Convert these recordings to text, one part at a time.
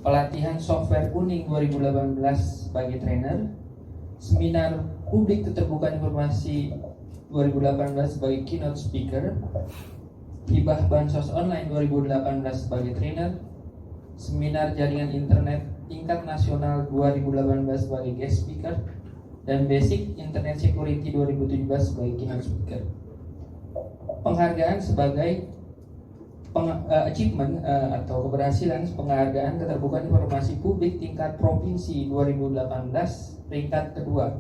pelatihan software kuning 2018 bagi trainer, seminar publik keterbukaan informasi 2018 sebagai keynote speaker, hibah bansos online 2018 sebagai trainer, seminar jaringan internet tingkat nasional 2018 sebagai guest speaker, dan basic internet security 2017 sebagai keynote speaker. Penghargaan sebagai achievement atau keberhasilan penghargaan keterbukaan informasi publik tingkat provinsi 2018 peringkat kedua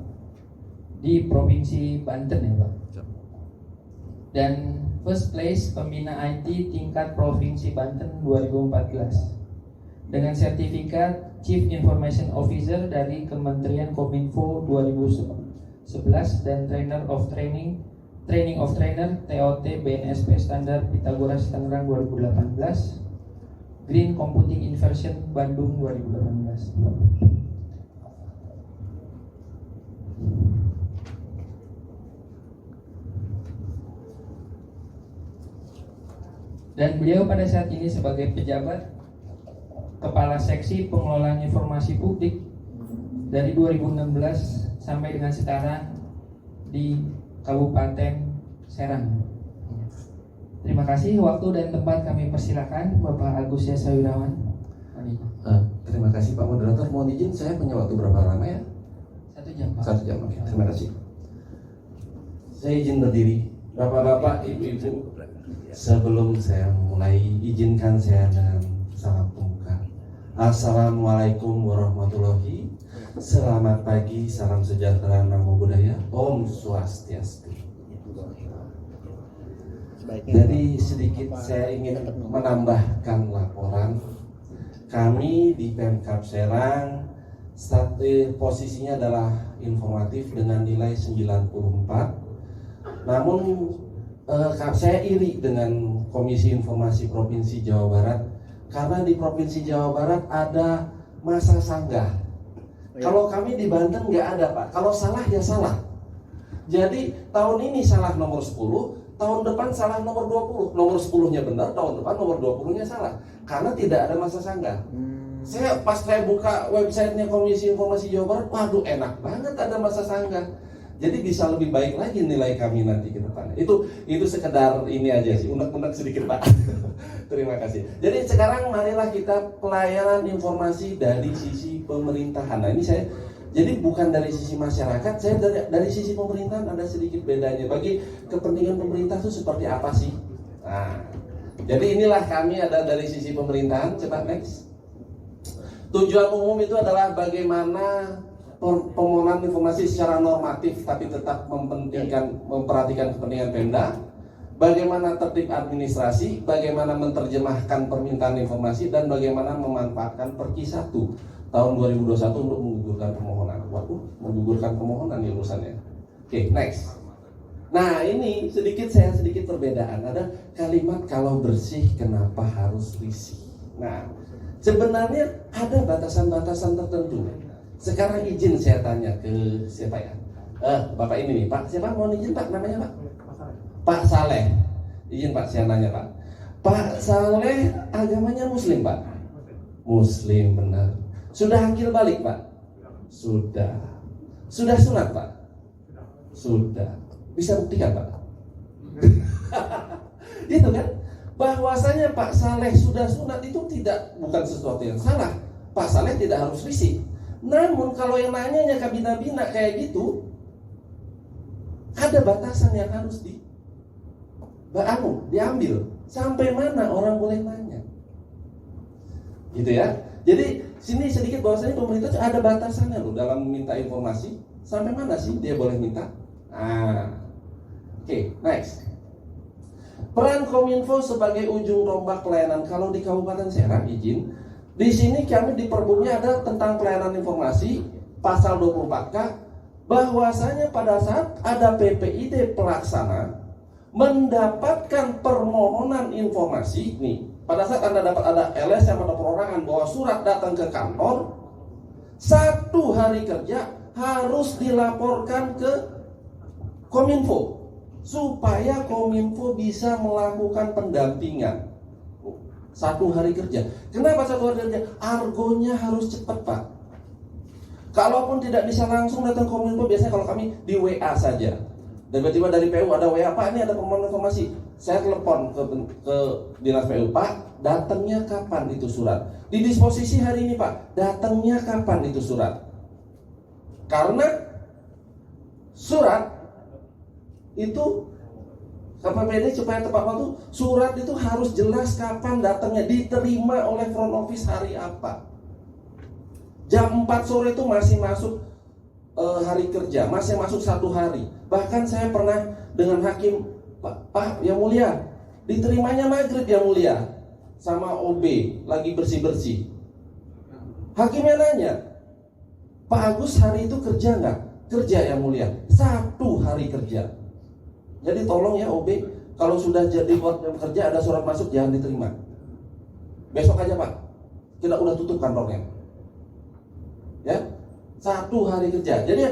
di Provinsi Banten ya Pak. Dan first place pembina IT tingkat Provinsi Banten 2014 dengan sertifikat Chief Information Officer dari Kementerian Kominfo 2011 dan Trainer of Training of Trainer TOT BNSP Standar Pitagoras Tangerang 2018, Green Computing Inversion Bandung 2018. Dan beliau pada saat ini sebagai pejabat Kepala Seksi Pengelolaan Informasi Publik dari 2016 sampai dengan sekarang di Kabupaten Serang. Terima kasih, waktu dan tempat kami persilakan Bapak Agus Yasa Wirawan. Terima kasih Pak Moderator. Mohon izin saya punya waktu berapa lama ya? 1 jam Pak. 1 jam, oke. Terima kasih. Saya izin berdiri. Bapak-bapak, ibu-ibu, sebelum saya mulai, izinkan saya dengan salam pembuka. Assalamualaikum warahmatullahi. Selamat pagi, salam sejahtera, namo buddhaya, Om Swastiastu. Jadi sedikit saya ingin menambahkan laporan. Kami di Pemkab Serang posisinya adalah informatif dengan nilai 94. Namun saya iri dengan Komisi Informasi Provinsi Jawa Barat karena di Provinsi Jawa Barat ada masa sanggah. Kalau kami di Banten nggak ada Pak. Kalau salah ya salah. Jadi tahun ini salah nomor 10, tahun depan salah nomor 20. Nomor 10-nya benar, tahun depan nomor 20-nya salah. Karena tidak ada masa sanggah. Pas saya buka websitenya Komisi Informasi Jawa Barat, waduh enak banget ada masa sanggah. Jadi bisa lebih baik lagi nilai kami nanti ke depan. Itu sekedar ini aja sih, unek-unek sedikit Pak. Terima kasih. Jadi sekarang marilah kita pelayanan informasi dari sisi pemerintahan. Nah ini saya, jadi bukan dari sisi masyarakat, saya dari sisi pemerintahan ada sedikit bedanya. Bagi kepentingan pemerintah itu seperti apa sih? Nah, jadi inilah kami ada dari sisi pemerintahan. Coba next. Tujuan umum itu adalah bagaimana permohonan informasi secara normatif tapi tetap memperhatikan kepentingan Pemda, bagaimana tertib administrasi, bagaimana menerjemahkan permintaan informasi, dan bagaimana memanfaatkan Perki 1 tahun 2021 untuk menggugurkan permohonan. Waduh, menggugurkan permohonan nih urusannya. Oke, next. Nah ini saya sedikit perbedaan. Ada kalimat kalau bersih kenapa harus risih. Nah sebenarnya ada batasan-batasan tertentu. Sekarang izin saya tanya ke siapa ya? Bapak ini nih, Pak. Siapa? Mohon izin Pak, namanya Pak? Pak Saleh. Izin Pak, saya nanya Pak. Pak Saleh agamanya Muslim Pak? Muslim benar. Sudah akil balik Pak? Sudah. Sudah sunat Pak? Sudah. Bisa buktikan Pak? Itu kan? Bahwasanya Pak Saleh sudah sunat itu bukan sesuatu yang salah. Pak Saleh tidak harus risih. Namun kalau yang nanyanya ke bina-bina kayak gitu, ada batasan yang harus diambil. Sampai mana orang boleh nanya? Gitu ya. Jadi sini sedikit bahwasanya pemerintah ada batasannya loh dalam meminta informasi. Sampai mana sih dia boleh minta? Oke, next. Peran Kominfo sebagai ujung tombak pelayanan. Kalau di Kabupaten Serang izin, di sini kami di Perbumnya ada tentang pelayanan informasi pasal 24K, bahwasanya pada saat ada PPID pelaksana mendapatkan permohonan informasi nih, pada saat Anda dapat ada LSM atau perorangan bahwa surat datang ke kantor, 1 hari kerja harus dilaporkan ke Kominfo supaya Kominfo bisa melakukan pendampingan. 1 hari kerja. Kenapa 1 hari kerja? Argonya harus cepat, Pak. Kalaupun tidak bisa langsung datang Kominfo, biasanya kalau kami di WA saja. Tiba-tiba dari PU ada WA, Pak ini ada permohonan informasi. Saya telepon ke dinas PU, Pak datangnya kapan itu surat? Di disposisi hari ini, Pak, datangnya kapan itu surat? Karena surat itu KPPD supaya tepat waktu, surat itu harus jelas kapan datangnya, diterima oleh front office hari apa. Jam 4 sore itu masih masuk hari kerja, masih masuk 1 hari. Bahkan saya pernah dengan hakim, Pak yang mulia, diterimanya maghrib yang mulia, sama OB lagi bersih-bersih. Hakimnya nanya, Pak Agus hari itu kerja nggak? Kerja yang mulia, 1 hari kerja. Jadi tolong ya OB, kalau sudah jadi jam kerja ada surat masuk jangan diterima. Besok aja Pak, kita udah tutup kantornya. Ya, 1 hari kerja. Jadi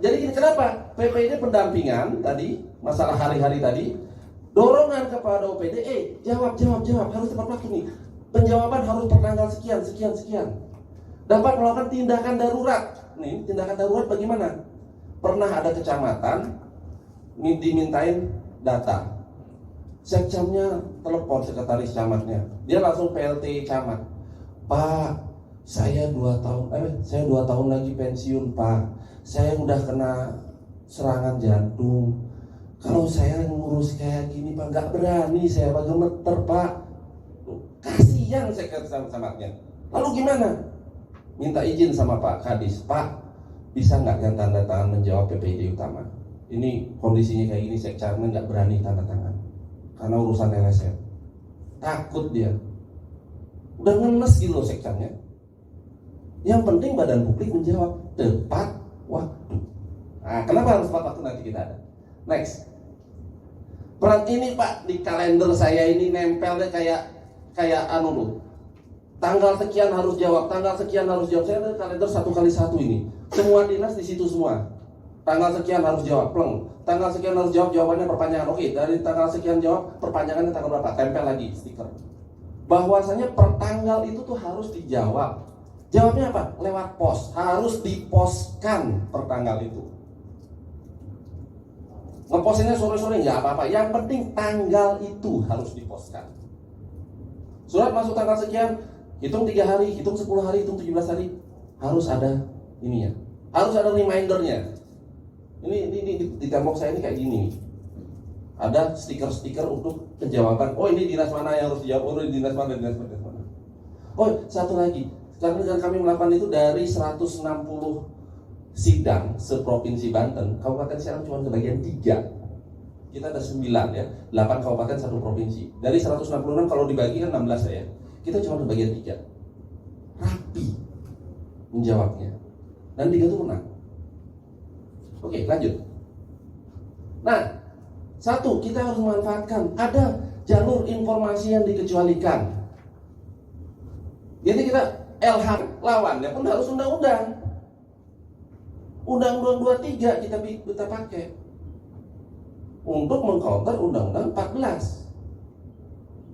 gini, kenapa PPD pendampingan tadi masalah hari-hari tadi, dorongan kepada OPD, jawab harus tepat waktu nih. Penjawaban harus per tanggal sekian. Dapat melakukan tindakan darurat. Nih, tindakan darurat bagaimana? Pernah ada kecamatan dimintain data. Sekcamnya telepon sekretaris camatnya. Dia langsung PLT camat. Pak, saya 2 tahun lagi pensiun, Pak. Saya udah kena serangan jantung. Kalau saya ngurus kayak gini, Pak, nggak berani saya, Pak, gemeter, Pak. Kasihan sekretaris camatnya. Lalu gimana? Minta izin sama Pak Kadis, Pak, bisa nggak yang tanda tangan menjawab PPD utama? Ini kondisinya kayak gini, sekcamnya nggak berani tanda tangan karena urusan LSM. Takut dia. Udah ngenes gitu loh sekcamnya. Yang penting badan publik menjawab tepat waktu. Nah, kenapa harus tepat waktu nanti kita ada. Next. Peran ini Pak di kalender saya ini nempelnya kayak anu loh. Tanggal sekian harus jawab, tanggal sekian harus jawab. Saya ada kalender 1x1 ini. Semua dinas di situ semua. Tanggal sekian harus jawab, pleng. Tanggal sekian harus jawab, jawabannya perpanjangan. Oke, dari tanggal sekian jawab, perpanjangannya tanggal berapa? Tempel lagi stiker. Bahwasanya per tanggal itu tuh harus dijawab. Jawabnya apa? Lewat pos. Harus diposkan per tanggal itu. Ngepostinnya sore-sore nggak apa-apa. Yang penting tanggal itu harus diposkan. Surat masuk tanggal sekian, hitung 3 hari, hitung 10 hari, hitung 17 hari. Harus ada ininya. Harus ada remindernya. Ini di tembok saya ini kayak gini. Ada stiker-stiker untuk penjawaban. Oh ini dinas mana yang harus dijawab? Oh ini dinas mana. Oh satu lagi. Karena kami melakukan itu dari 160 sidang seprovinsi Banten, Kabupaten Serang cuma kebagian 3. Kita ada 9 ya, 8 kabupaten 1 provinsi. Dari 166 kalau dibagi kan 16 ya. Kita cuma kebagian 3. Rapi menjawabnya. Dan 3 itu menang. Oke, lanjut. Nah, 1, kita harus memanfaatkan ada jalur informasi yang dikecualikan. Jadi kita LH lawannya pun harus undang-undang. Undang-undang 23 kita pakai untuk mengcounter undang-undang 14.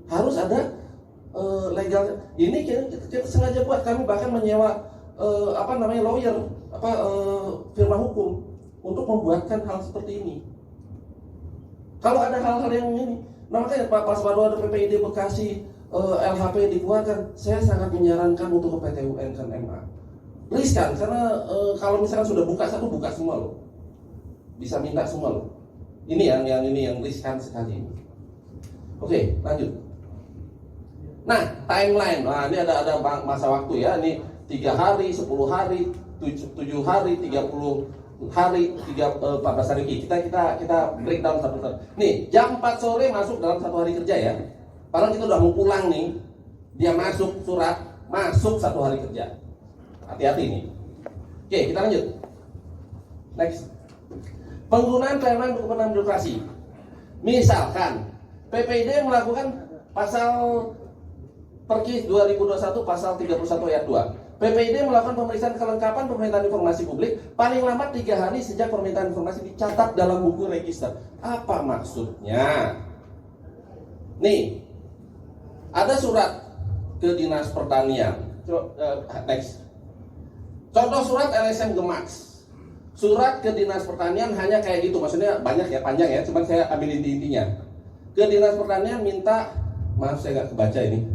Harus ada legal. Ini kita sengaja buat, kami bahkan menyewa lawyer, firma hukum untuk membuatkan hal seperti ini. Kalau ada hal-hal yang ini, makanya pas baru ada PPID Bekasi LHP dibuatkan, saya sangat menyarankan untuk ke PT UN dan MA. Riskan, karena kalau misalkan sudah buka satu, buka semua loh. Bisa minta semua loh. Ini yang riskan sekali. Oke, lanjut. Nah, timeline. Nah, ini ada masa waktu ya. Ini 3 hari, 10 hari, 7 hari, 30 hari, 14 hari. Kita breakdown satu-satu. Nih, jam 4 sore masuk dalam 1 hari kerja ya. Padahal kita udah mau pulang nih, dia masuk surat, masuk 1 hari kerja. Hati-hati nih. Oke, kita lanjut. Next. Penggunaan kewenangan untuk kewenangan birokrasi. Misalkan PPID melakukan pasal Perkis 2021 pasal 31 ayat 2. PPID melakukan pemeriksaan kelengkapan permintaan informasi publik paling lambat 3 hari sejak permintaan informasi dicatat dalam buku register. Apa maksudnya? Nih, Ada surat ke Dinas Pertanian. Next. Contoh surat LSM Gemax. Surat ke Dinas Pertanian hanya kayak gitu, maksudnya banyak ya, panjang ya, cuman saya ambil inti-intinya. Ke Dinas Pertanian minta, maaf saya nggak kebaca ini,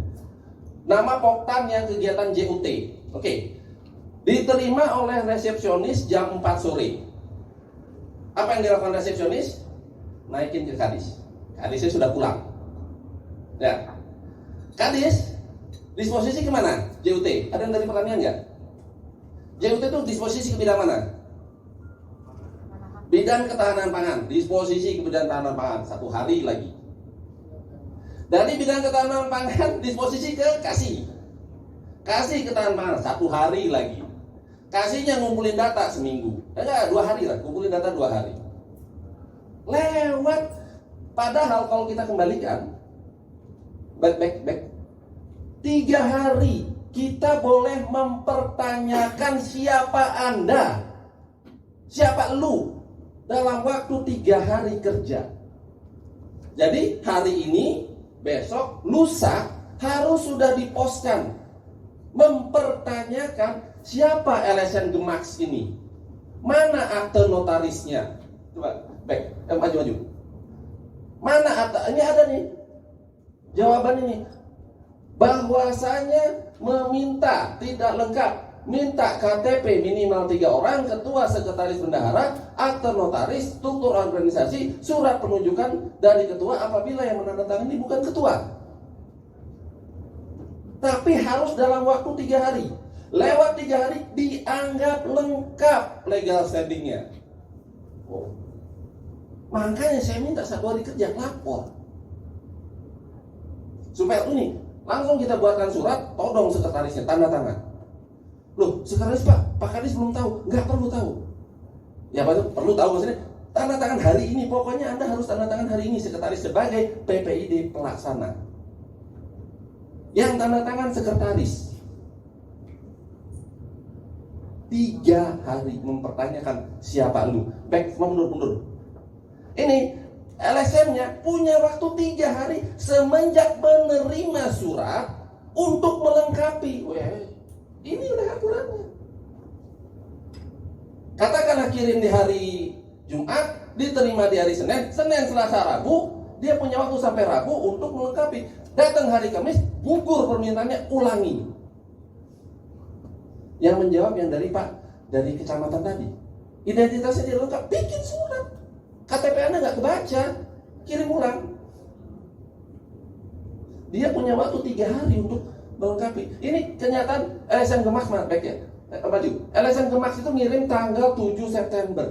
nama Poktan yang kegiatan JUT. Oke. Diterima oleh resepsionis jam 4 sore. Apa yang dilakukan resepsionis? Naikin ke Kadis. Kadisnya sudah pulang. Ya. Kadis disposisi kemana? JUT. Ada yang dari pertanian nggak? JUT itu disposisi ke bidang mana? Bidang ketahanan pangan. Disposisi ke bidang ketahanan pangan. 1 hari lagi. Dari bidang ketahanan pangan disposisi ke Kasih. Kasih ketahanan pangan 1 hari lagi. Kasihnya ngumpulin data seminggu. Enggak, 2 hari lah. Ngumpulin data 2 hari. Lewat. Padahal kalau kita kembalikan back 3 hari kita boleh mempertanyakan siapa Anda, siapa lu dalam waktu 3 hari kerja. Jadi hari ini, besok, lusa harus sudah diposkan mempertanyakan siapa LSM Gemax ini, mana akte notarisnya. Coba back, maju. Mana akte? Ini ada nih jawaban ini. Bahwasanya meminta tidak lengkap, minta KTP minimal 3 orang, ketua, sekretaris bendahara, akte notaris, struktur organisasi, surat penunjukan dari ketua apabila yang menandatangani bukan ketua. Tapi harus dalam waktu 3 hari. Lewat 3 hari dianggap lengkap legal standingnya. Oh. Makanya saya minta 1 hari kerja lapor. Supaya ini langsung kita buatkan surat, todong sekretarisnya tanda tangan. Loh, sekretaris Pak Kadis belum tahu. Nggak perlu tahu. Ya Pak, perlu tahu maksudnya tanda tangan hari ini. Pokoknya Anda harus tanda tangan hari ini sekretaris sebagai PPID pelaksana. Yang tanda tangan sekretaris. 3 hari mempertanyakan siapa lu. Back, mundur. Ini LSM-nya punya waktu 3 hari semenjak menerima surat untuk melengkapi. Ini udah aturannya. Katakanlah kirim di hari Jumat, diterima di hari Senin, Selasa, Rabu, dia punya waktu sampai Rabu untuk melengkapi. Datang hari Kamis, gugur permintaannya, ulangi. Yang menjawab yang dari kecamatan tadi. Identitasnya dia lengkap, bikin surat. KTP Anda nggak kebaca, kirim ulang. Dia punya waktu 3 hari untuk melengkapi. Ini kenyataan LSM Gemax baik ya. Maju. LSM Gemax itu ngirim tanggal 7 September.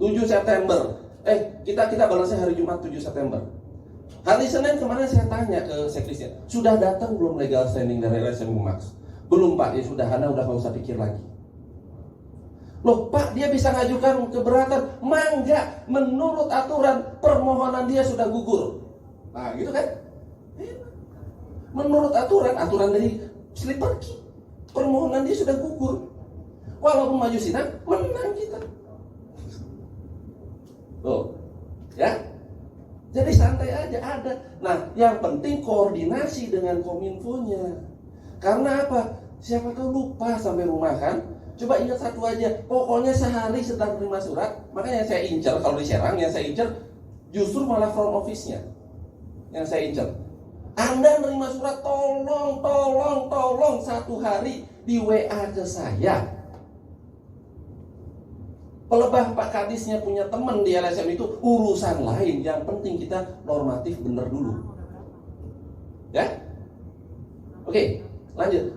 7 September. Kita balasnya hari Jumat 7 September. Hari Senin kemarin saya tanya ke seklisnya, sudah datang belum legal standing dari LSM Gemax? Belum Pak, ya sudah, Anda udah nggak usah pikir lagi. Loh Pak, dia bisa ngajukan keberatan? Mangga, menurut aturan permohonan dia sudah gugur. Nah gitu kan? Menurut aturan dari slip pergi, permohonan dia sudah gugur. Walaupun maju sidang, menang kita. Tuh, ya. Jadi santai aja, ada. Nah, yang penting koordinasi dengan Kominfo-nya. Karena apa? Siapa tahu lupa sampai rumah kan? Coba ingat satu aja, pokoknya sehari setelah terima surat, makanya saya incer kalau di Serang, yang saya incer justru malah front office-nya. Yang saya incer. Anda nerima surat, tolong 1 hari di WA ke saya. Pelebah Pak Kadisnya punya teman di LSM itu urusan lain. Yang penting kita normatif bener dulu. Ya? Oke, lanjut.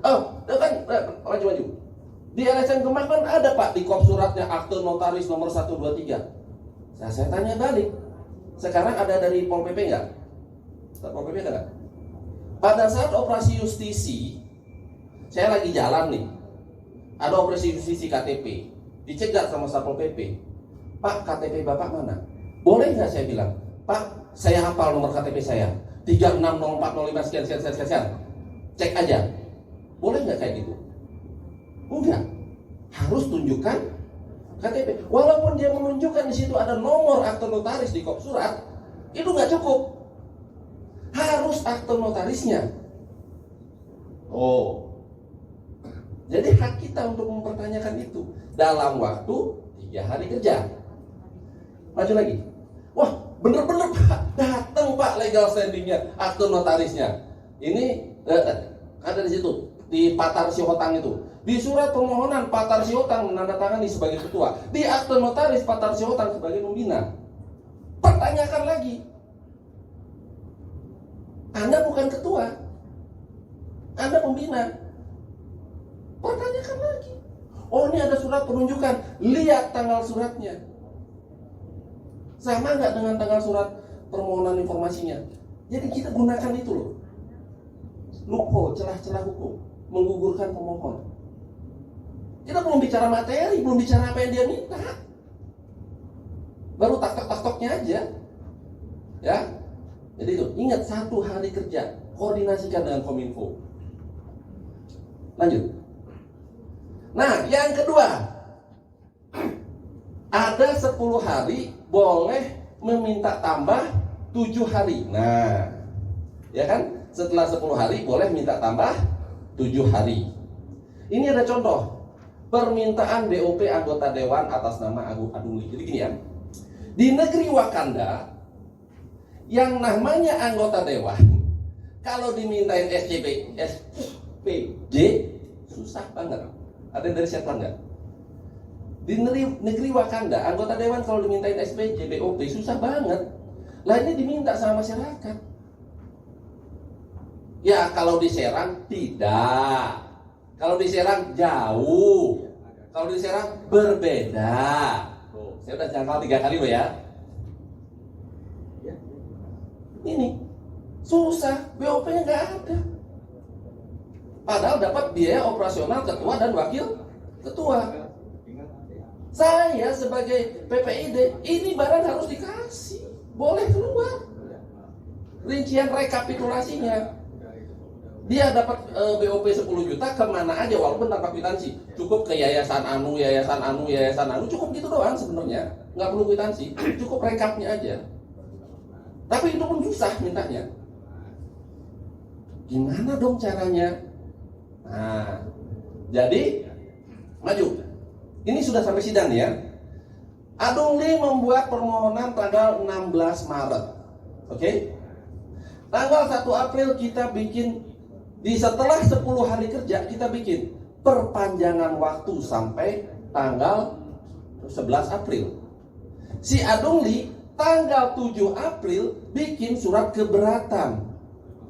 Maju. Di LSM Gemax kan ada Pak di kop suratnya akte notaris nomor 123. Saya tanya balik. Sekarang ada dari Pol PP nggak? Pol PP ada nggak? Pada saat operasi justisi, saya lagi jalan nih. Ada operasi justisi KTP. Dicegat sama Satpol PP. Pak, KTP Bapak mana? Boleh nggak saya bilang? Pak, saya hafal nomor KTP saya 360405 sekian. Cek aja. Boleh nggak kayak gitu? Enggak. Harus tunjukkan KTP. Walaupun dia menunjukkan di situ ada nomor akte notaris di kop surat, itu nggak cukup. harus akte notarisnya. Oh, jadi hak kita untuk mempertanyakan itu dalam waktu 3 hari kerja. Maju lagi. Wah, bener-bener Pak, datang Pak legal standingnya, akte notarisnya. Ini ada di situ, di Patar Sihotang itu. Di surat permohonan Patar Sihotang menandatangani sebagai ketua. Di akte notaris Patar Sihotang sebagai pembina. Pertanyakan lagi. Anda bukan ketua. Anda pembina. Pertanyakan lagi. Oh, ini ada surat penunjukan. Lihat tanggal suratnya. Sama nggak dengan tanggal surat permohonan informasinya? Jadi kita gunakan itu loh. Loophole, celah-celah hukum, menggugurkan pemohon. Kita belum bicara materi, belum bicara apa yang dia minta. Baru tak-tak-tak-taknya aja. Ya. Jadi itu, ingat 1 hari kerja, koordinasikan dengan Kominfo. Lanjut. Nah, yang kedua, ada 10 hari boleh meminta tambah 7 hari. Nah, ya kan? Setelah 10 hari boleh minta tambah 7 hari. Ini ada contoh. Permintaan BOP anggota dewan atas nama Agung Adungli. Jadi gini ya. Di negeri Wakanda, yang namanya anggota dewan, kalau dimintain SPJ, susah banget. Ada yang dari Shetland nggak? Di negeri Wakanda, anggota dewan kalau dimintain SPJ, BOP, susah banget. Lah ini diminta sama masyarakat. Ya kalau di Serang tidak. Kalau di Serang jauh. Kalau di Serang berbeda. Tuh, saya udah jangkau 3 kali loh ya. Ini susah, BOP-nya nggak ada. Padahal dapat biaya operasional ketua dan wakil ketua. Saya sebagai PPID, ini barang harus dikasih, boleh keluar. Rincian rekapitulasinya. Dia dapat BOP 10 juta kemana aja walaupun tanpa kwitansi. Cukup ke yayasan anu, cukup gitu doang sebenarnya. Nggak perlu kwitansi, cukup rekapnya aja. Tapi itu pun susah mintanya. Gimana dong caranya? Nah, jadi maju. Ini sudah sampai sidang ya. Adungli membuat permohonan tanggal 16 Maret. Oke? Tanggal 1 April kita bikin. Setelah 10 hari kerja kita bikin perpanjangan waktu sampai tanggal 11 April. Si Adungli tanggal 7 April bikin surat keberatan.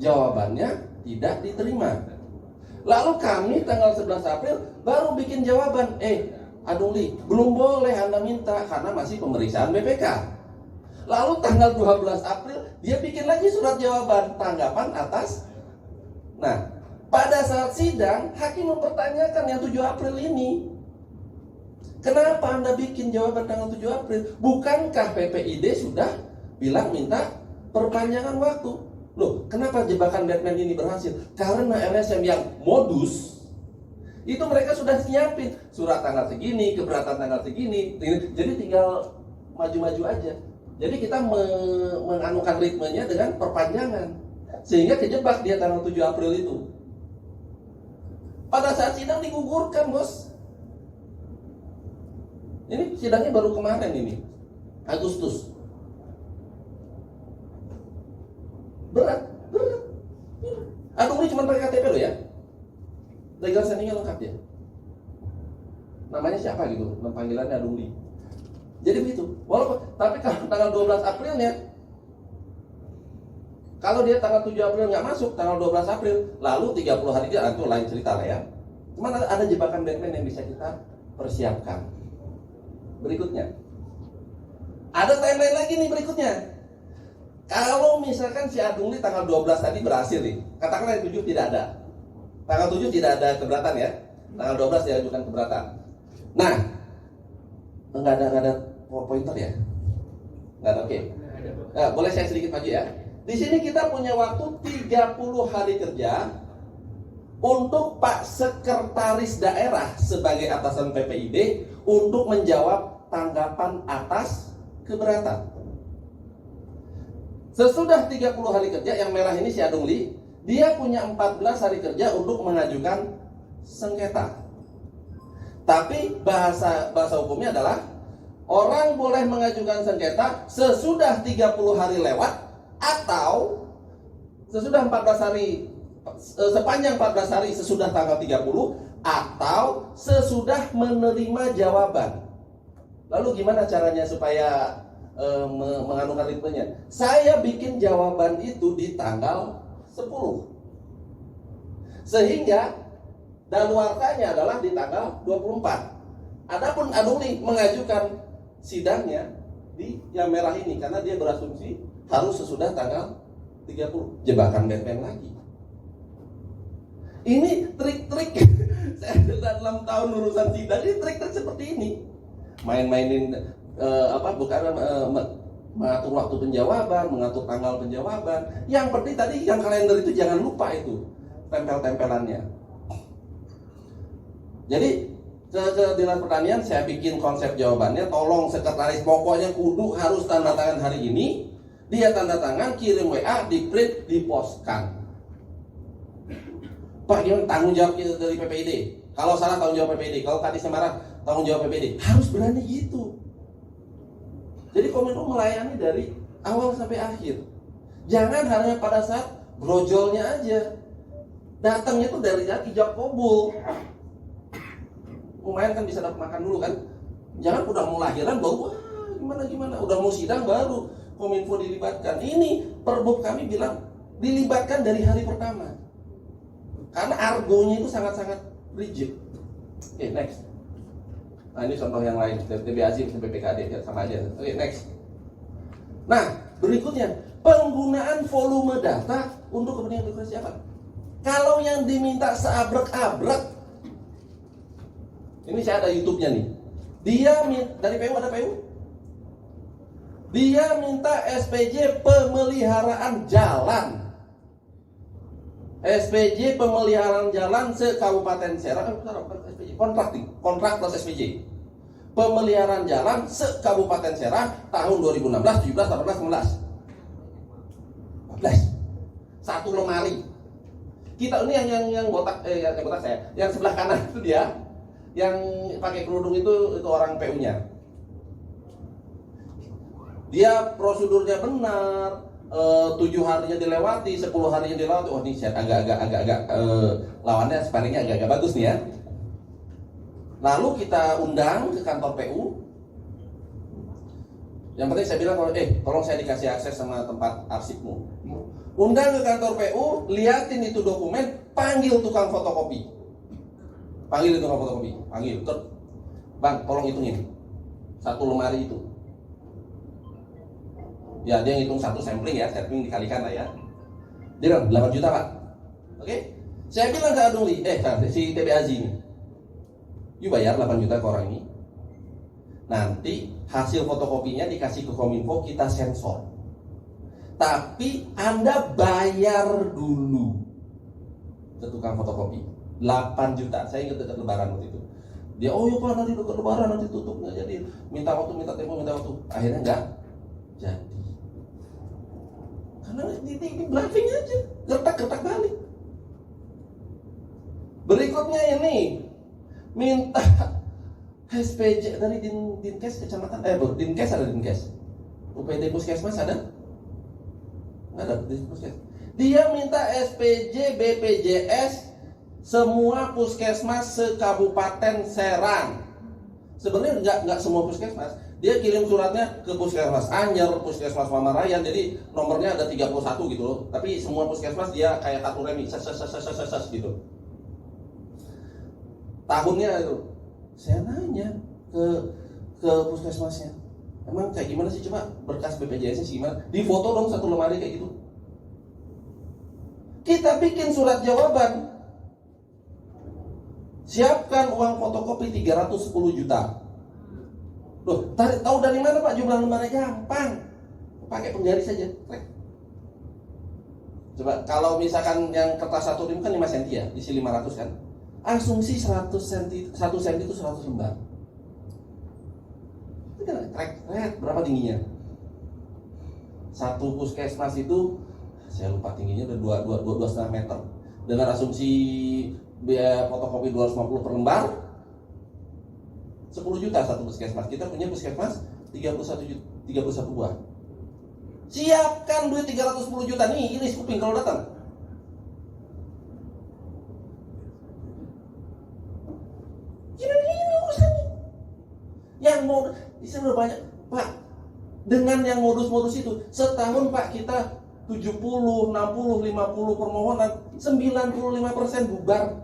Jawabannya tidak diterima. Lalu kami tanggal 11 April baru bikin jawaban. Adungli, belum boleh Anda minta karena masih pemeriksaan BPK. Lalu tanggal 12 April dia bikin lagi surat jawaban tanggapan atas. Nah, pada saat sidang, hakim mempertanyakan yang 7 April ini. Kenapa Anda bikin jawaban tanggal 7 April? Bukankah PPID sudah bilang minta perpanjangan waktu? Loh, kenapa jebakan Batman ini berhasil? Karena LSM yang modus, itu mereka sudah siapin surat tanggal segini, keberatan tanggal segini. Jadi tinggal maju-maju aja. Jadi kita menganukan ritmenya dengan perpanjangan. Sehingga kejebak dia tanggal 7 April itu. Pada saat sidang digugurkan, bos. Ini sidangnya baru kemarin ini, Agustus. Berat. Adungli cuma pakai KTP loh ya. Legal standingnya lengkap ya. Namanya siapa gitu? Panggilannya Adungli. Jadi begitu. Walaupun, tapi kalau tanggal 12 Aprilnya, kalau dia tanggal 7 April nggak masuk, tanggal 12 April, lalu 30 hari dia, itu lain cerita lah ya. Cuman ada jebakan Batman yang bisa kita persiapkan. Berikutnya, ada timeline lagi nih berikutnya. Kalau misalkan si Adungli tanggal 12 tadi berhasil nih, katakanlah yang 7 tidak ada. Tanggal 7 tidak ada keberatan ya. Tanggal 12 diajukan keberatan. Nah, nggak ada pointer ya? Nggak ada, oke. Nah, boleh saya sedikit maju ya? Di sini kita punya waktu 30 hari kerja untuk Pak Sekretaris Daerah sebagai atasan PPID untuk menjawab tanggapan atas keberatan. Sesudah 30 hari kerja, yang merah ini si Adung Lee, dia punya 14 hari kerja untuk mengajukan sengketa. Tapi bahasa hukumnya adalah orang boleh mengajukan sengketa sesudah 30 hari lewat atau sesudah 14 hari, sepanjang 14 hari sesudah tanggal 30 atau sesudah menerima jawaban. Lalu gimana caranya supaya menganukan ritmenya? Saya bikin jawaban itu di tanggal 10, sehingga daluartanya adalah di tanggal 24. Adapun Adung Lee mengajukan sidangnya di yang merah ini karena dia berasumsi harus sesudah tanggal 30. Jebakan Batman lagi. Ini trik-trik. Saya sudah 6 tahun urusan sidang, ini trik-trik seperti ini. Main-mainin mengatur waktu penjawaban, mengatur tanggal penjawaban. Yang penting tadi yang kalender itu jangan lupa itu tempel-tempelannya. Jadi ke Dinas Pertanian saya bikin konsep jawabannya, tolong sekretaris pokoknya kudu harus tanda tangan hari ini. Dia tanda tangan, kirim WA, di print, dipostkan. Pak, gimana tanggung jawab kita dari PPID? Kalau salah tanggung jawab PPID, kalau tadi marah tanggung jawab PPID. Harus berani gitu. Jadi Kominfo melayani dari awal sampai akhir. Jangan hanya pada saat brojolnya aja. Datangnya tuh dari ijab kabul. Lumayan kan bisa dapat makan dulu kan. Jangan udah mau lahiran baru gimana. Udah mau sidang baru Kominfo dilibatkan. Ini Perbub kami bilang dilibatkan dari hari pertama. Karena argonya itu sangat-sangat rigid. Oke, next. Nah, ini contoh yang lain, TB Azim, BPKD, sama aja. Oke, next. Nah, berikutnya, penggunaan volume data untuk kepentingan birokrasi apa? Kalau yang diminta seabrek-abrek, ini saya ada YouTube-nya nih. Dia dari PU ada PU. Dia minta SPJ pemeliharaan jalan. SPJ pemeliharaan jalan se-Kabupaten Serang, SPJ kontrak plus SPJ. Pemeliharaan jalan se-Kabupaten Serang tahun 2016, 17, 18, 19. 14. Satu lemari. Kita ini yang botak saya, yang sebelah kanan itu dia, yang pakai kerudung itu orang PU-nya. Dia prosedurnya benar. 7 harinya dilewati, 10 harinya dilewati. Oh, ini agak lawannya sparringnya agak bagus nih ya. Lalu kita undang ke kantor PU. Yang penting saya bilang tolong saya dikasih akses sama tempat arsipmu. Undang ke kantor PU, liatin itu dokumen, panggil tukang fotokopi. Panggil Bang, tolong hitungin satu lemari itu. Ya, dia ngitung satu sampling dikalikan lah ya. Dia bilang 8 juta Pak. Oke. Saya bilang ke Adung Lee, si TB Azi ini, you bayar 8 juta ke orang ini. Nanti hasil fotokopinya dikasih ke Kominfo, kita sensor. Tapi Anda bayar dulu ke tukang fotokopi 8 juta. Saya ingat dekat lebaran waktu itu. Dia, iya Pak, nanti dekat lebaran nanti tutup, nggak jadi. Minta tempo. Akhirnya nggak jadi. Karena ini bluffing aja, gertak balik. Berikutnya ini minta SPJ dari Dinkes kecamatan, Dinkes ada Dinkes. UPD Puskesmas ada? Nggak ada Puskesmas. Dia minta SPJ BPJS semua puskesmas se-Kabupaten Serang. Sebenarnya nggak semua puskesmas. Dia kirim suratnya ke Puskesmas Anyer, Puskesmas Mamarayan, jadi nomornya ada 31 gitu loh. Tapi semua puskesmas dia kayak kartu remi, ses gitu. Tahunnya itu, saya nanya ke puskesmasnya, emang kayak gimana sih, coba berkas BPJS-nya sih gimana? Di foto dong satu lemari kayak gitu. Kita bikin surat jawaban. Siapkan uang fotokopi 310 juta. Loh, tahu dari mana Pak jumlah lemari? Gampang, pakai penggaris saja. Coba kalau misalkan yang kertas 1 rim kan 5 cm ya, isi 500 kan. Asumsi 100 cm, 1 cm itu 100 lembar. Itu kan berapa tingginya? Satu puskesmas itu saya lupa tingginya udah 2,5 meter. Dengan asumsi biaya fotokopi 250 per lembar, 10 juta satu puskesmas. Kita punya puskesmas 31 buah. Siapkan duit 310 juta nih, ini kuping kalau datang. Ini urusannya. Yang mau bisa udah banyak, Pak. Dengan yang modus-modus itu, setahun Pak kita 70, 60, 50 permohonan, 95% bubar.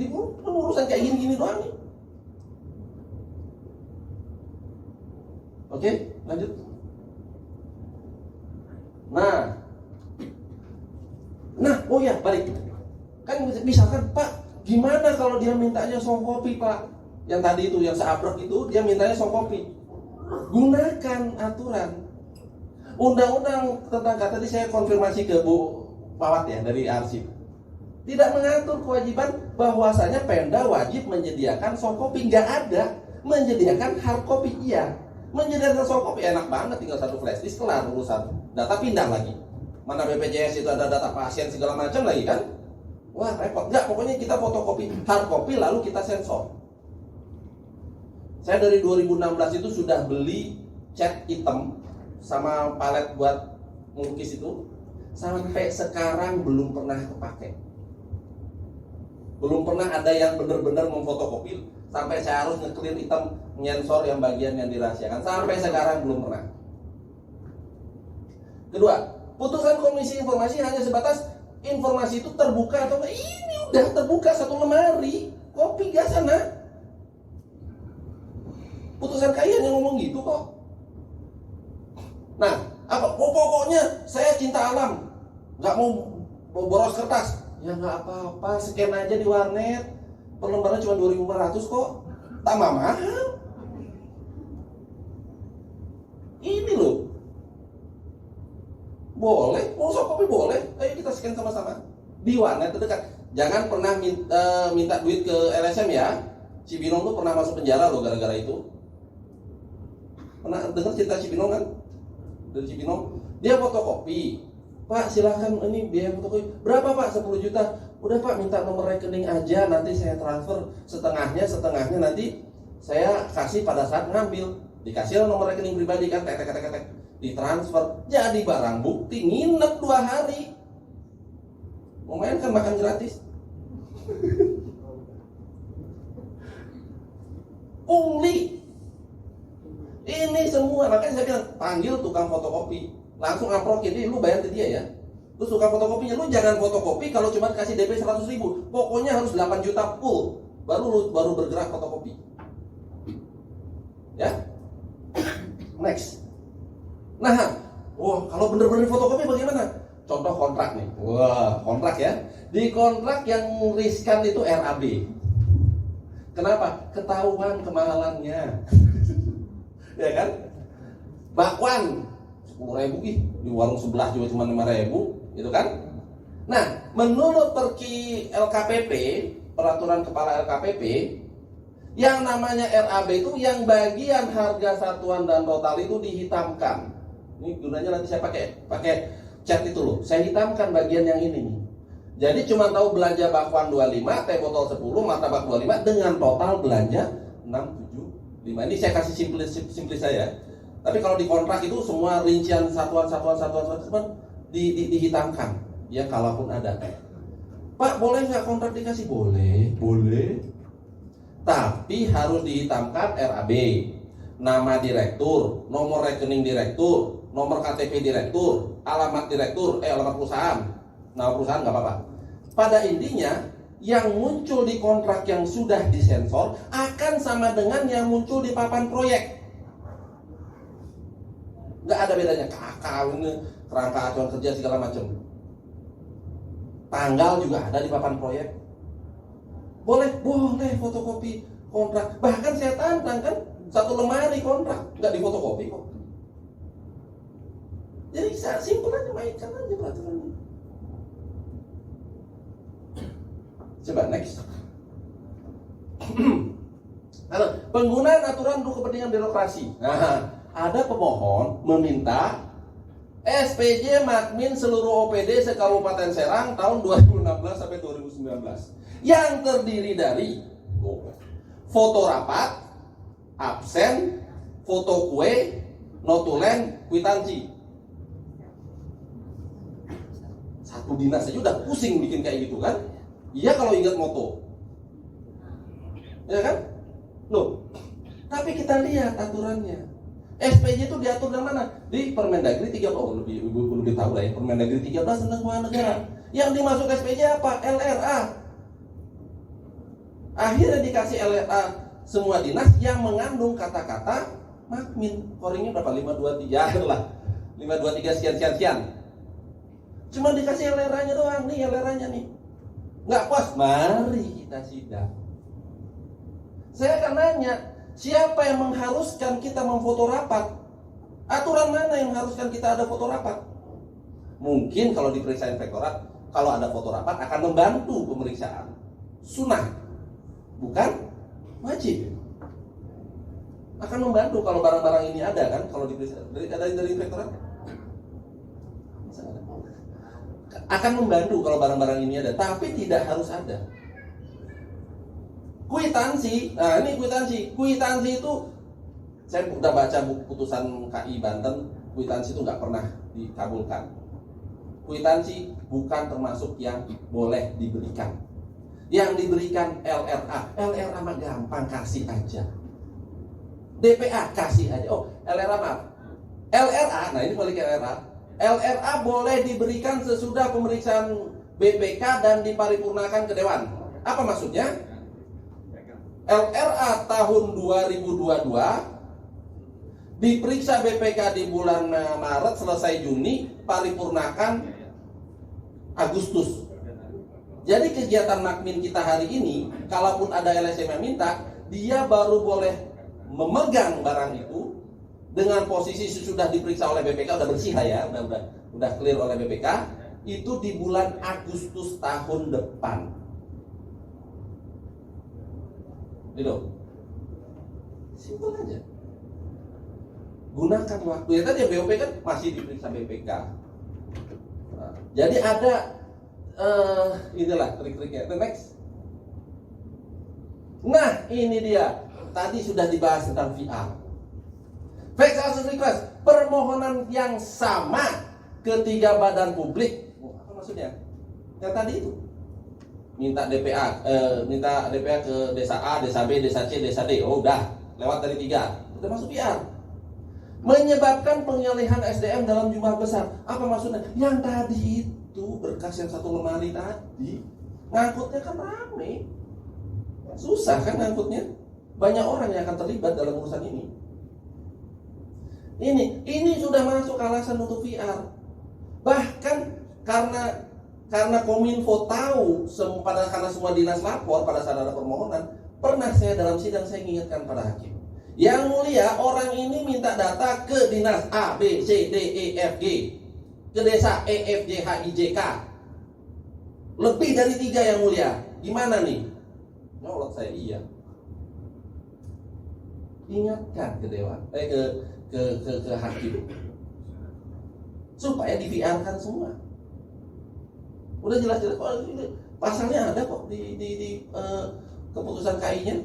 Di urusan kayak gini-gini doang nih. Oke, lanjut. Nah, oh ya, balik. Kan misalkan, Pak, gimana kalau dia mintanya soft copy, Pak? Yang tadi itu, yang seabrek itu, dia mintanya soft copy. Gunakan aturan undang-undang tentang kata tadi saya konfirmasi ke Bu Pawat ya dari arsip. Tidak mengatur kewajiban bahwasanya Pemda wajib menyediakan soft copy, nggak ada. Menyediakan hard copy iya. Menyediakan soft copy enak banget, tinggal satu flash disk kelar urusan. Data pindah lagi. Mana BPJS itu ada data pasien segala macam lagi kan? Wah repot. Nggak, pokoknya kita fotokopi hard copy lalu kita sensor. Saya dari 2016 itu sudah beli cat hitam sama palet buat melukis itu, sampai sekarang belum pernah kepake. Belum pernah ada yang benar-benar memfotokopi sampai saya harus nge-clear hitam, nyensor yang bagian yang dirahasiakan. Sampai sekarang belum pernah. Kedua, putusan Komisi Informasi hanya sebatas informasi itu terbuka atau enggak. Ini udah terbuka satu lemari, kopi gak sana. Putusan KAI yang ngomong gitu kok. Nah, apa? Pokoknya saya cinta alam, nggak mau boros kertas. Ya nggak apa-apa, scan aja di warnet. Per lembarnya cuma 2.500 kok, tambah mahal. Ini loh, boleh, mau soft copy boleh. Ayo kita scan sama-sama di warnet terdekat. Jangan pernah minta duit ke LSM ya. Cibinong tuh pernah masuk penjara loh gara-gara itu. Pernah dengar cerita Cibinong kan? Dari Cibinong, dia fotokopi. Pak silakan ini biaya fotokopi berapa Pak? 10 juta. Udah Pak, minta nomor rekening aja, nanti saya transfer setengahnya nanti saya kasih pada saat ngambil. Dikasih nomor rekening pribadi kan, tek ditransfer. Jadi barang bukti, nginep 2 hari. Lumayan kan makan gratis. Pungli. Ini semua, makanya saya bilang panggil tukang fotokopi, langsung amprokin, ini lu bayar ke dia ya. Terus tukang fotokopinya, lu jangan fotokopi kalau cuma kasih DP 100.000, pokoknya harus 8 juta full, baru bergerak fotokopi. Ya, next. Nah, wah kalau bener-bener fotokopi bagaimana? Contoh kontrak nih, wah kontrak ya. Di kontrak yang riskan itu RAB. Kenapa? Ketahuan kemahalannya. Ya kan? Bakwan 10.000 di warung sebelah juga cuma 5.000, gitu kan? Nah, menurut Perki LKPP, peraturan kepala LKPP, yang namanya RAB itu yang bagian harga satuan dan total itu dihitamkan. Ini gunanya nanti saya pakai cat itu loh. Saya hitamkan bagian yang ini nih. Jadi cuma tahu belanja bakwan 25, teh botol 10, martabak 25 dengan total belanja 675. Ini saya kasih simplis saya. Tapi kalau di kontrak itu semua rincian satuan dihitamkan. Ya kalaupun ada. Pak boleh nggak kontrak dikasih? Boleh. Tapi harus dihitamkan RAB, nama direktur, nomor rekening direktur, nomor KTP direktur, alamat direktur, alamat perusahaan. Nama perusahaan nggak apa-apa. Pada intinya yang muncul di kontrak yang sudah disensor akan sama dengan yang muncul di papan proyek. Nggak ada bedanya. Kerangka acuan kerja segala macam. Tanggal juga ada di papan proyek. Boleh fotokopi kontrak. Bahkan saya tantang kan, 1 lemari kontrak nggak difotokopi kok. Jadi simpel aja, mainkan aja peraturannya. Coba next. Penggunaan aturan untuk kepentingan birokrasi. Nah, ada pemohon meminta SPJ Makmin seluruh OPD se-Kabupaten Serang tahun 2016 sampai 2019 yang terdiri dari foto rapat, absen, foto kue, notulen, kwitansi. Satu dinas aja udah pusing bikin kayak gitu kan? Iya kalau ingat moto, ya kan? Loh, tapi kita lihat aturannya. SPJ itu diatur dari mana? Di Permendagri 13, lebih tahu lah ya, Permendagri 13 tentang keuangan negara. Yang dimasuk SPJ apa? LRA. Akhirnya dikasih LRA semua dinas yang mengandung kata-kata Makmin. Koringnya berapa? 523 lah. 523 sekian. Cuma dikasih LRA-nya doang, nih LRA-nya nih. Nggak puas, mari kita sidang. Saya akan nanya, siapa yang mengharuskan kita memfoto rapat? Aturan mana yang mengharuskan kita ada foto rapat? Mungkin kalau diperiksa inspektorat, kalau ada foto rapat akan membantu pemeriksaan. Sunnah, bukan wajib. Akan membantu kalau barang-barang ini ada kan, kalau diperiksa dari inspektorat. Akan membantu kalau barang-barang ini ada, tapi tidak harus ada. Kwitansi, nah ini kwitansi itu saya udah baca buku putusan KI Banten, kwitansi itu nggak pernah dikabulkan. Kwitansi bukan termasuk yang boleh diberikan. Yang diberikan LRA mah gampang, kasih aja. DPA kasih aja. Oh, LRA maaf. LRA, nah ini balik ke LRA. LRA boleh diberikan sesudah pemeriksaan BPK dan diparipurnakan ke Dewan. Apa maksudnya? LRA tahun 2022 diperiksa BPK di bulan Maret, selesai Juni, paripurnakan Agustus. Jadi kegiatan Makmin kita hari ini, kalaupun ada LSM yang minta, dia baru boleh memegang barang itu dengan posisi sudah diperiksa oleh BPK, udah bersih lah ya, udah clear oleh BPK, itu di bulan Agustus tahun depan. Gitu. Simpel aja. Gunakan waktu. Ya tadi BOP kan masih diperiksa BPK. Nah, jadi ada inilah trik-triknya. Next. Nah, ini dia. Tadi sudah dibahas tentang VR. Fax access request, permohonan yang sama ketiga badan publik. Apa maksudnya? Yang tadi itu. Minta DPA ke desa A, desa B, desa C, desa D. Oh udah, lewat dari 3. Udah masuk PR. Menyebabkan pengalihan SDM dalam jumlah besar. Apa maksudnya? Yang tadi itu berkas yang satu lemari tadi, ngangkutnya kan rame. Susah kan ngangkutnya. Banyak orang yang akan terlibat dalam urusan ini. Ini sudah masuk alasan untuk VR. Bahkan karena Kominfo tahu karena semua dinas lapor pada saat ada permohonan, pernah saya dalam sidang saya ingatkan pada hakim, yang mulia, orang ini minta data ke dinas A, B, C, D, E, F, G, ke desa E, F, G, H, I, J, K, lebih dari 3 yang mulia. Gimana nih? Nyolot saya iya. Ingatkan ke dewan, ke hakim, supaya di VR kan semua. Udah jelas-jelas pasalnya ada kok di keputusan KI-nya.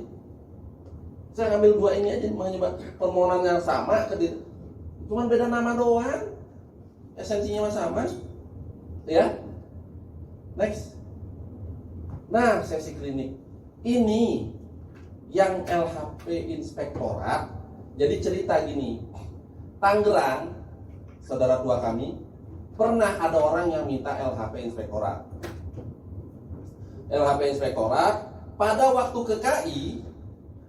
Saya ngambil 2 ini aja, menyebabkan permohonan yang sama, cuman beda nama doang, esensinya sama, ya. Next. Nah, sesi klinik ini yang LHP Inspektorat. Jadi cerita gini, Tangerang, saudara tua kami, pernah ada orang yang minta LHP Inspektorat. LHP Inspektorat pada waktu ke KI,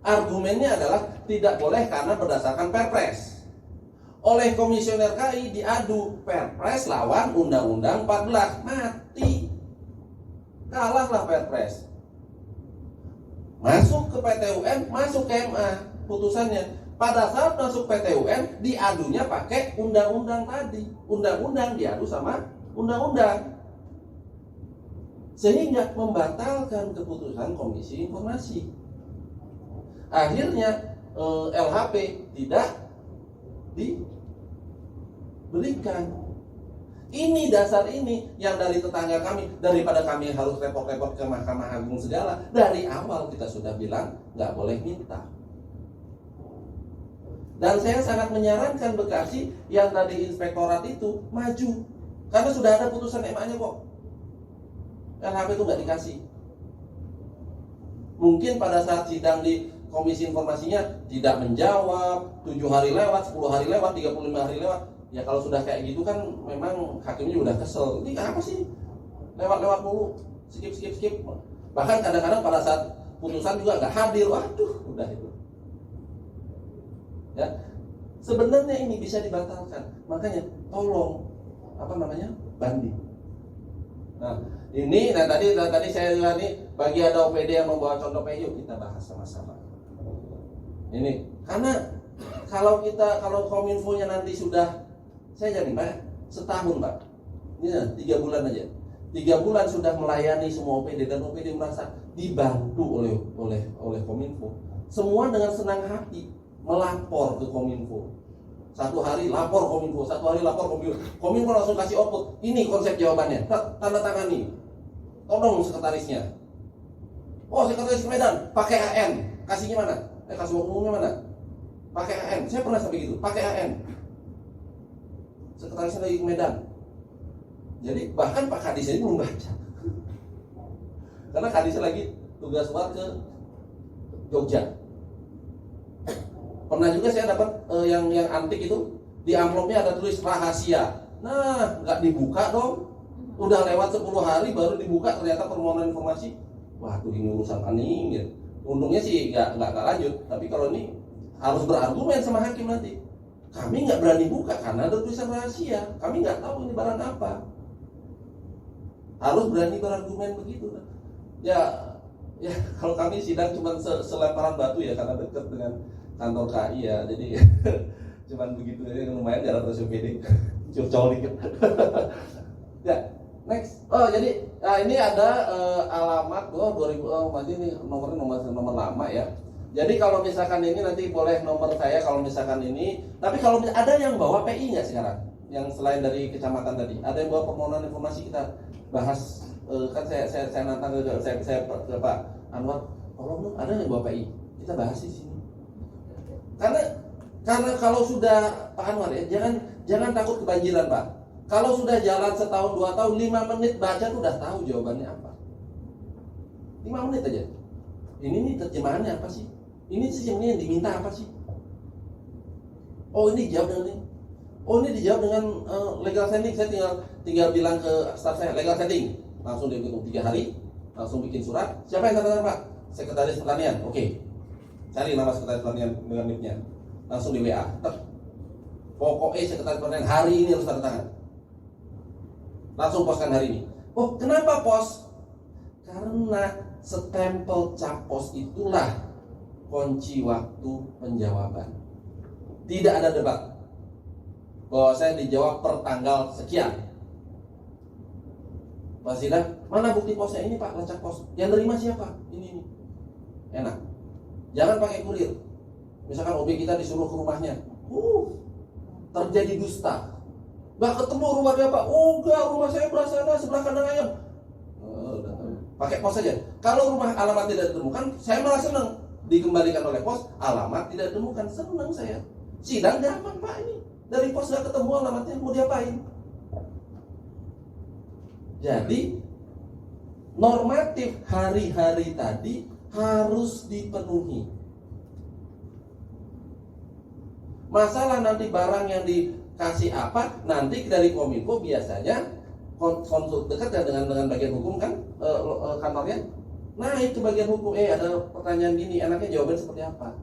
argumennya adalah tidak boleh karena berdasarkan Perpres. Oleh komisioner KI diadu, Perpres lawan Undang-Undang 14, mati. Kalahlah Perpres. Masuk ke PT UN, masuk ke MA putusannya. Pada saat masuk PT UN, diadunya pakai undang-undang tadi. Undang-undang diadu sama undang-undang. Sehingga membatalkan keputusan Komisi Informasi. Akhirnya LHP tidak diberikan. Ini dasar ini yang dari tetangga kami, daripada kami harus repot-repot ke Mahkamah Agung segala, dari awal kita sudah bilang nggak boleh minta. Dan saya sangat menyarankan Bekasi yang tadi inspektorat itu maju, karena sudah ada putusan MA-nya kok. LHP itu nggak dikasih. Mungkin pada saat sidang di Komisi Informasinya tidak menjawab, 7 hari lewat, 10 hari lewat, 35 hari lewat. Ya kalau sudah kayak gitu kan memang hakimnya udah kesel. Ini apa sih? Lewat-lewat mulu, skip. Bahkan kadang-kadang pada saat putusan juga nggak hadir. Waduh, udah itu. Ya, sebenarnya ini bisa dibatalkan. Makanya tolong banding. Nah, tadi saya bilang nih, bagi ada OPD yang membawa contoh yuk kita bahas sama-sama. Ini karena kalau Kominfo-nya nanti sudah, saya jadi Pak, setahun Pak, ini 3 bulan aja, 3 bulan sudah melayani semua OPD dan OPD merasa dibantu oleh Kominfo. Semua dengan senang hati melapor ke Kominfo. 1 hari lapor Kominfo, 1 hari lapor Kominfo. Kominfo langsung kasih output. Ini konsep jawabannya. Tanda tangani. Tolong sekretarisnya. Oh, sekretaris Medan pakai AN. Kasihnya mana? Kasih umumnya mana? Pakai AN. Saya pernah sampai gitu. Pakai AN. Sekretarisnya lagi ke Medan. Jadi bahkan Pak Kadis ini belum baca. Karena Kadisnya lagi tugas luar ke Jogja. Pernah juga saya dapat yang antik itu, di amplopnya ada tulis rahasia. Nah, nggak dibuka dong. Udah lewat 10 hari baru dibuka, ternyata permohonan informasi. Waduh, ini urusan aneh gitu. Untungnya sih nggak lanjut. Tapi kalau ini harus berargumen sama hakim nanti. Kami nggak berani buka karena ada tulisan rahasia. Kami nggak tahu ini barang apa. Harus berani berargumen begitu. Ya kalau kami sidang cuma selemparan batu ya, karena dekat dengan kantor KI ya, jadi cuman begitu aja, lumayan jarak terus OPD curcol dikit. Ya, next. Oh, jadi ini ada alamat 2000, masih ini nomor lama ya. Jadi kalau misalkan ini nanti boleh nomor saya kalau misalkan ini. Tapi kalau ada yang bawa PI nggak sekarang? Yang selain dari kecamatan tadi, ada yang bawa permohonan informasi, kita bahas. Kan saya nantang ke Pak Anwar, tolong dong, ada yang bawa PI? Kita bahas di sini. Karena kalau sudah Pak Anwar ya, jangan takut kebanjiran Pak. Kalau sudah jalan setahun 2 tahun, 5 menit baca tuh udah tahu jawabannya apa. 5 menit aja. Ini nih terjemahannya apa sih? Ini sistemnya yang diminta apa sih? Oh, ini dijawab dengan ini. Oh, ini dijawab dengan legal standing. Saya tinggal bilang ke staff saya legal standing. Langsung dihitung 3 hari, langsung bikin surat. Siapa yang tanda tangan Pak? Sekretaris Pertanian. Oke. Cari nama sekretaris Pertanian dengan NIP-nya. Langsung di WA. Pokoknya sekretaris Pertanian hari ini harus tanda tangan. Langsung poskan hari ini. Oh, kenapa pos? Karena stempel cap pos itulah kunci waktu penjawaban. Tidak ada debat bahwa saya dijawab per tanggal sekian. Pak Sidang, mana bukti posnya? Ini Pak, lacak pos. Yang terima siapa? Ini. Enak. Jangan pakai kurir. Misalkan OB kita disuruh ke rumahnya. Terjadi dusta. Nggak ketemu rumahnya Pak. Oh enggak, rumah saya berasal sebelah kandang ayam. Pakai pos saja. Kalau rumah alamat tidak ditemukan, saya malah senang. Dikembalikan oleh pos, alamat tidak ditemukan. Senang saya. Sidang gampang Pak ini. Dari pos nggak ketemu alamatnya, mau diapain? Jadi normatif hari-hari tadi harus dipenuhi. Masalah nanti barang yang dikasih apa, nanti dari Kominfo biasanya konsul dekat ya dengan bagian hukum kan, kantornya. Nah itu bagian hukum, ada pertanyaan gini, enaknya jawaban seperti apa?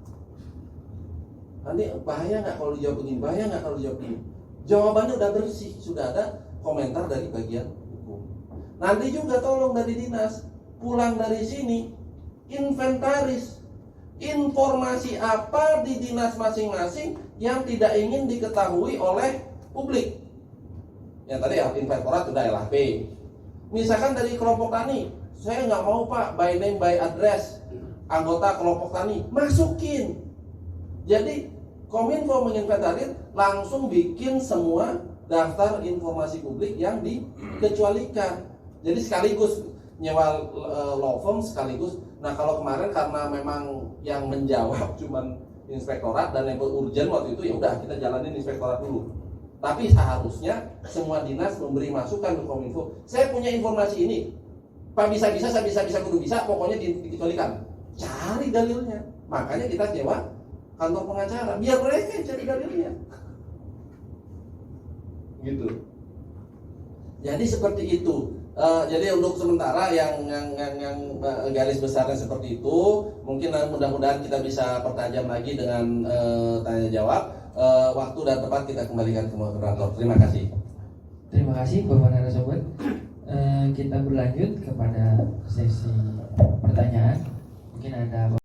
Nanti bahaya nggak kalau dijawab begini, bahaya nggak kalau dijawab begini? Jawabannya udah bersih, sudah ada komentar dari bagian hukum. Nanti juga tolong dari dinas, pulang dari sini, inventaris informasi apa di dinas masing-masing yang tidak ingin diketahui oleh publik. Yang tadi ya, inspektorat sudah LHP. Misalkan dari kelompok tani, saya nggak mau Pak by name by address anggota kelompok tani, masukin. Jadi Kominfo menginventarir langsung bikin semua daftar informasi publik yang dikecualikan. Jadi sekaligus nyewa law firm sekaligus. Nah kalau kemarin karena memang yang menjawab cuman inspektorat dan yang urgent waktu itu, ya udah kita jalanin inspektorat dulu. Tapi seharusnya semua dinas memberi masukan ke Kominfo. Saya punya informasi ini, Pak bisa, saya bisa, kudu bisa, pokoknya dikecualikan. Cari dalilnya. Makanya kita sewa kantor pengacara, biar mereka yang cari dalilnya. Gitu. Jadi seperti itu. Jadi untuk sementara yang garis besarnya seperti itu. Mungkin mudah-mudahan kita bisa pertajam lagi dengan tanya jawab. Waktu dan tempat kita kembalikan ke moderator. Terima kasih. Terima kasih Bapak narasumber. Kita berlanjut kepada sesi pertanyaan. Mungkin ada